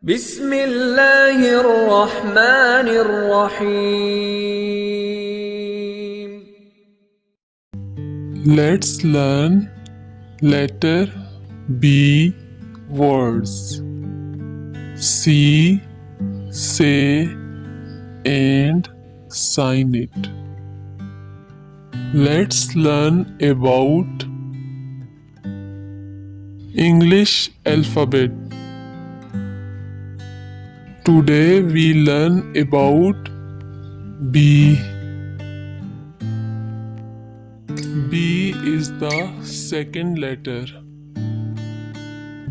بسم الله الرحمن الرحيم. Let's learn letter B words. See, say, and sign it. Let's learn about English alphabet. Today we learn about B. B is the second letter.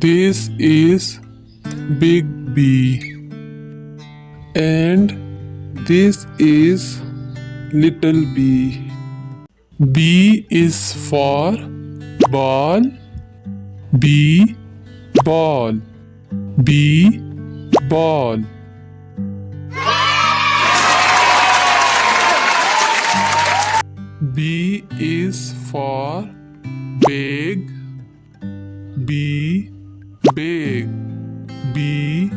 This is big B. And this is little b. B is for ball. B, ball. B, ball. B is for big. B, big. B,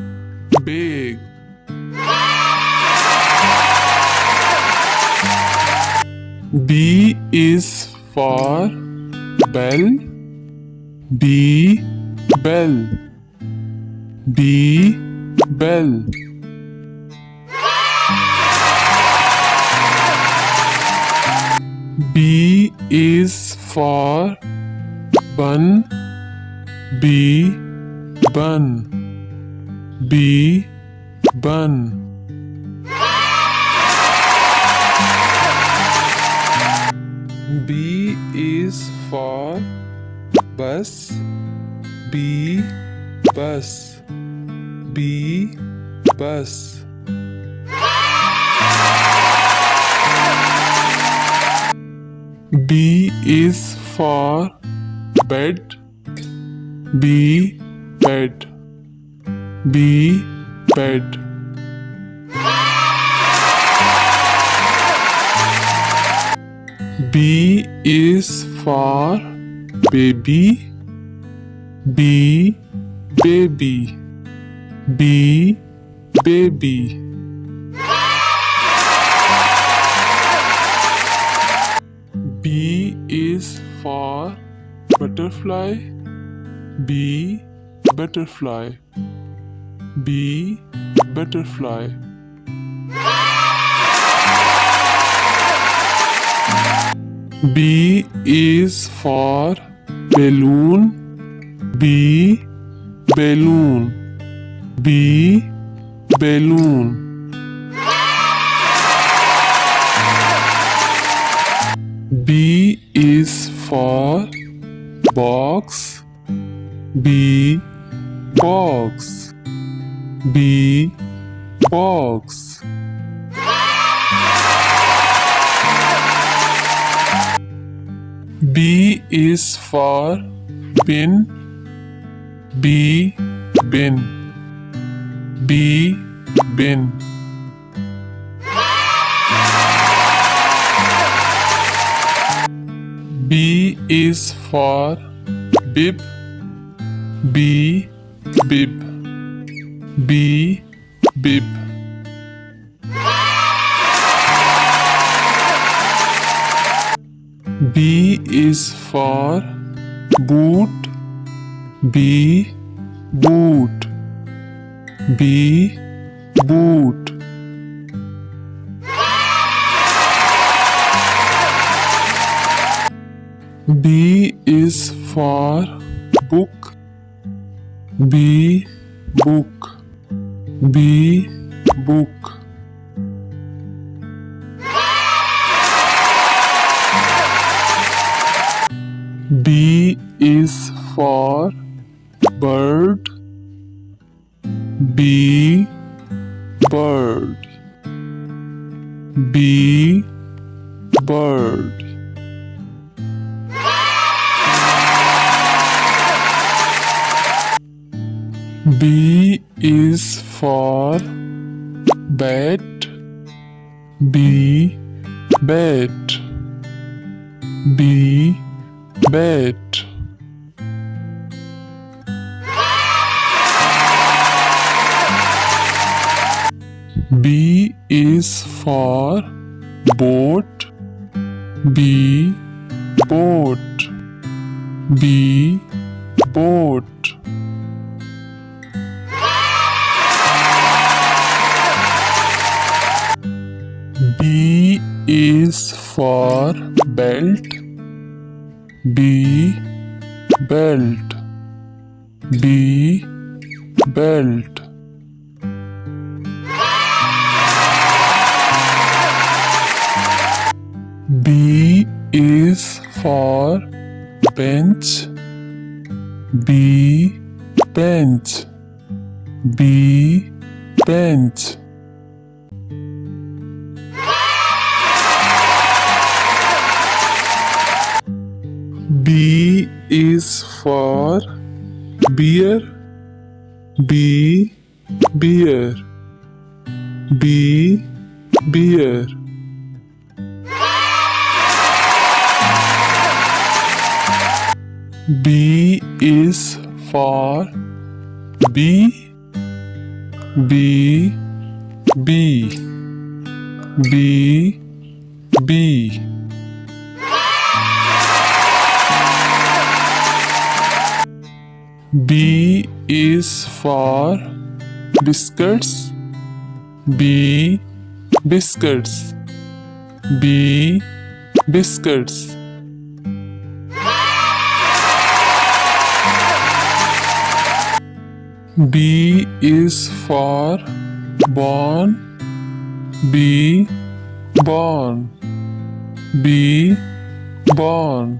big. B is for bell. B, bell. B, bell. B is for bun. B, bun. B, bun. B is for bus. B, bus. B, bus. B is for bed. B, bed. B, bed. B is for baby. B, baby. B, baby. B is for butterfly. B, butterfly. B, butterfly. B is for balloon. B, balloon. B, balloon. B is for box. B, box. B, box. B is for bin. B, bin. B, bin. B is for bib. B, bib. B, bib. B is for boot. B, boot. B, boot. B is for book. B, book. B, book. B is for bird. B, bird. B, bird. B is for bat. B, bat. B, bat. B is for boat. B, boat. B, boat. B is for belt. B, belt. B, belt. B is for bench. B, bench. B, bench. B is for beer. B, beer. B, beer. B is for bee. B, bee. B, bee. B is for biscuits. B, biscuits. B, biscuits. B is for born. B, born. B, born.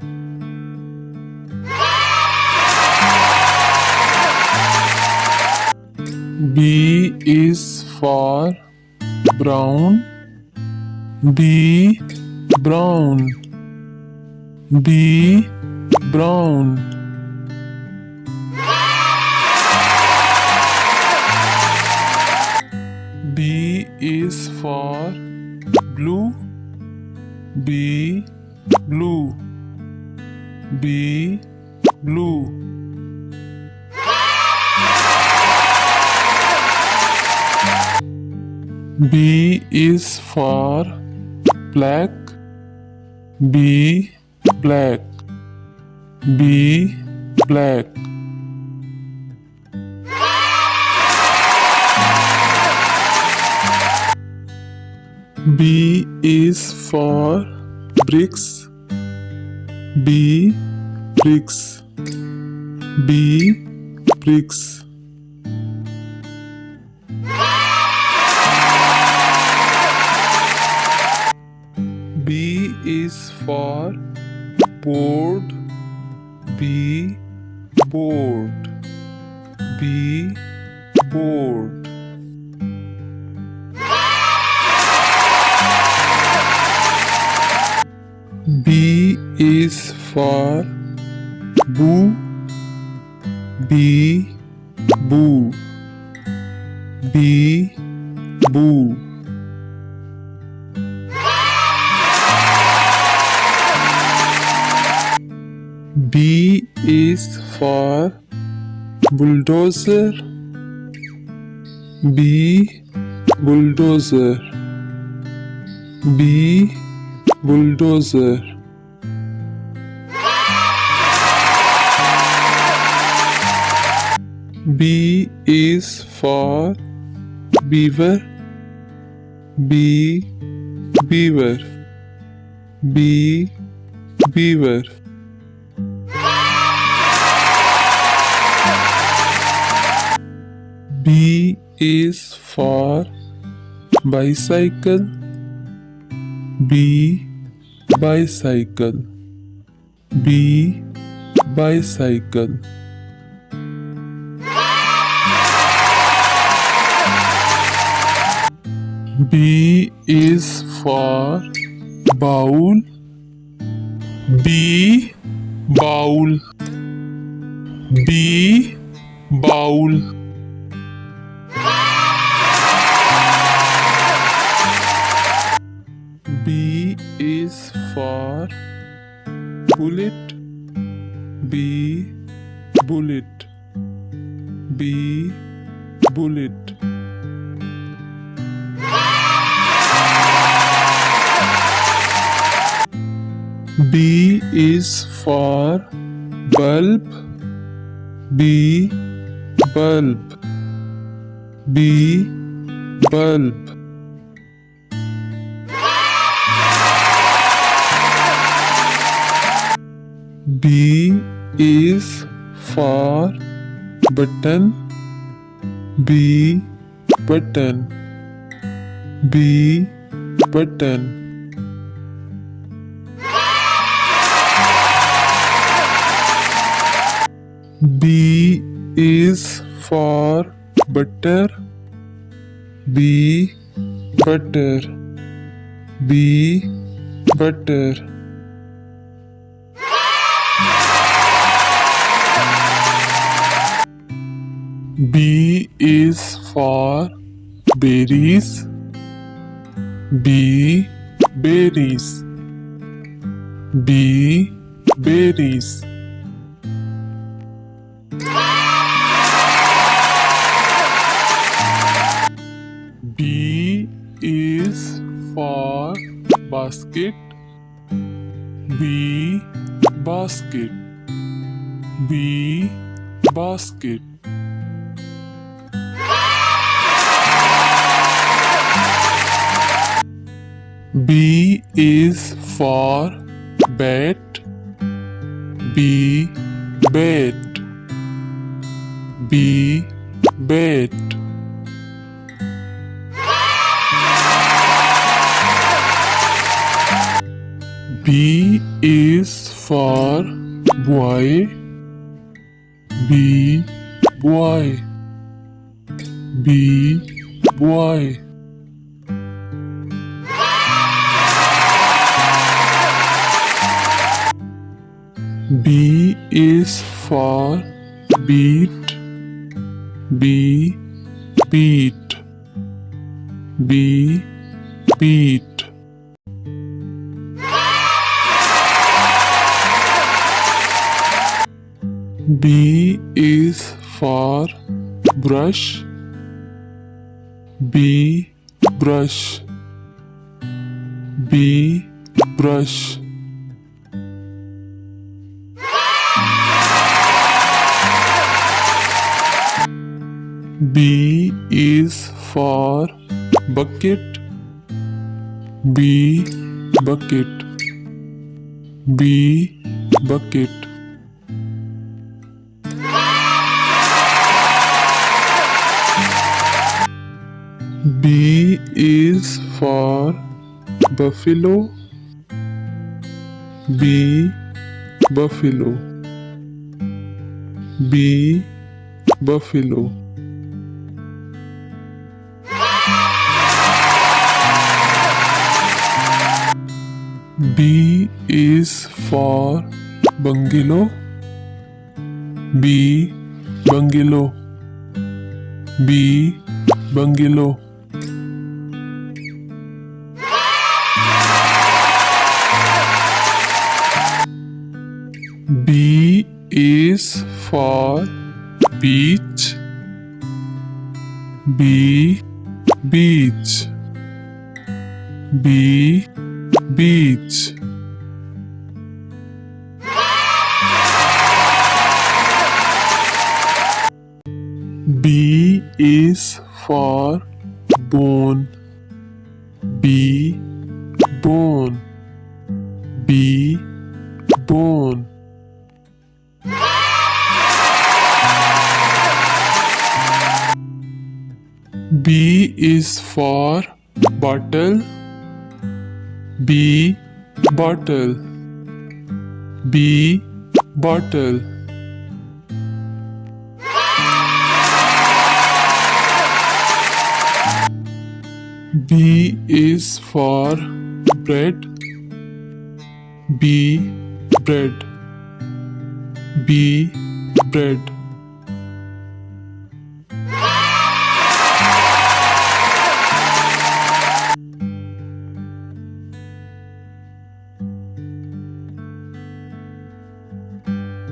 B is for brown. B, brown. B, brown. B is for blue. B, blue. B, blue. B is for black. B, black. B, black. B is for bricks. B, bricks. B, bricks. B is for board. B, board. B, board. B is for boo. B, boo. B, boo. B is for bulldozer. B, bulldozer. B, bulldozer. B is for beaver. B, beaver. B, beaver. B is for bicycle. B, bicycle. B, bicycle. B is for bowl. B, bowl. B, bowl. B is for bullet. B, bullet. B, bullet. B is for bulb. B, bulb. B, bulb. B is for button. B, button. B, button. B is for butter. B, butter. B, butter. B is for berries. B, berries. B, berries. B is for basket. B, basket. B, basket. B is for bat. B, bat. B, bat. B is for boy. B, boy. B, boy. B is for beet. B, beet. B, beet. B is for brush. B, brush. B, brush. B is for bucket. B, bucket. B, bucket. B is for buffalo. B, buffalo. B, buffalo. B is for bungalow. B, bungalow. B, bungalow. B is for beach. B, beach. B, beach. B is for bone. B, bone. B, bone. B is for bottle. B, bottle. B, bottle. B is for bread. B, bread. B, bread.